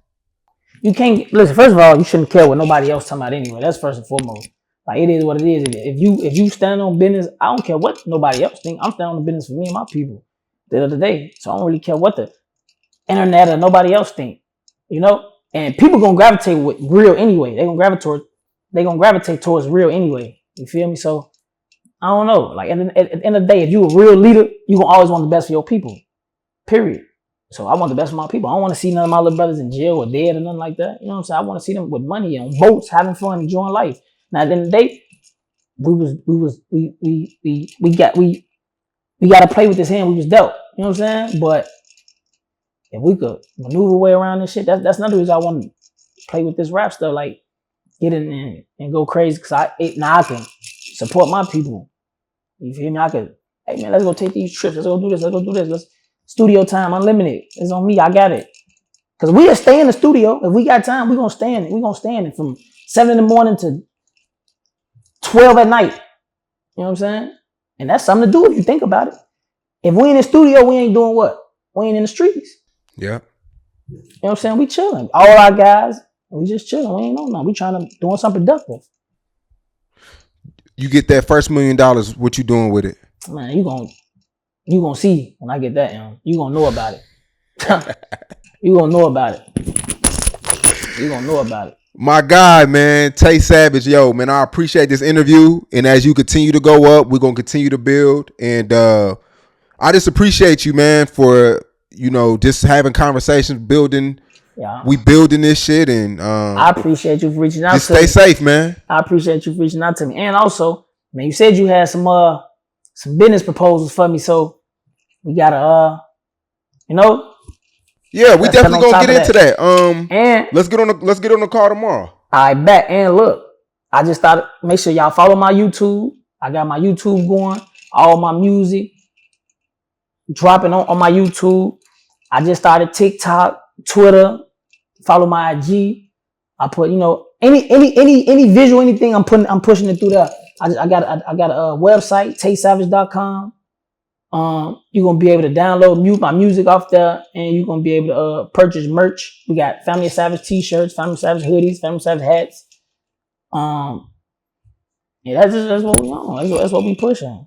You can't listen. First of all, you shouldn't care what nobody else talking about anyway. That's first and foremost. Like it is what it is. If you stand on business, I don't care what nobody else think. I'm standing on the business for me and my people. The other day, so I don't really care what the internet or nobody else think. You know, and people gonna gravitate with real anyway. They gonna gravitate towards real anyway. You feel me? So I don't know. Like at the end of the day, if you a real leader, you gonna always want the best for your people. Period. So I want the best for my people. I don't want to see none of my little brothers in jail or dead or nothing like that. You know what I'm saying? I want to see them with money and boats, having fun, enjoying life. Now at the end of the day, we got to play with this hand we was dealt. You know what I'm saying? But if we could maneuver way around this shit, that's another reason I want to play with this rap stuff. Like get in and go crazy because I can support my people. You feel me? I could. Hey man, let's go take these trips. Let's go do this. Let's go do this. Let's studio time unlimited. It's on me. I got it. Cause we'll stay in the studio. If we got time, we're gonna stay in it. We're gonna stay in it from 7 in the morning to 12 at night. You know what I'm saying? And that's something to do if you think about it. If we in the studio, we ain't doing what? We ain't in the streets. Yeah. You know what I'm saying? We chilling. All our guys, we just chilling. We ain't on nothing. We trying to doing something productive. You get that first $1 million, what you doing with it? Man, you gonna see when I get that, you gonna know about it. You gonna know about it. You gonna know about it. My guy, man, Tay Savage, yo, man, I appreciate this interview. And as you continue to go up, we're gonna continue to build. And I just appreciate you, man, for just having conversations, building. Yeah. We building this shit, and I appreciate you for reaching out. Just stay safe, man. I appreciate you for reaching out to me, and also, man, you said you had some business proposals for me, so we gotta, Yeah, we definitely gonna get into that. And let's get on the call tomorrow. I bet. And look, I just thought make sure y'all follow my YouTube. I got my YouTube going. All my music dropping on my YouTube. I just started TikTok, Twitter. Follow my IG. I put any visual, anything I'm pushing it through there. I got a website, taysavage.com. You're gonna be able to download my music off there, and you're gonna be able to purchase merch. We got Family Savage t-shirts, Family Savage hoodies, Family Savage hats. Yeah, that's what we on. That's what we pushing.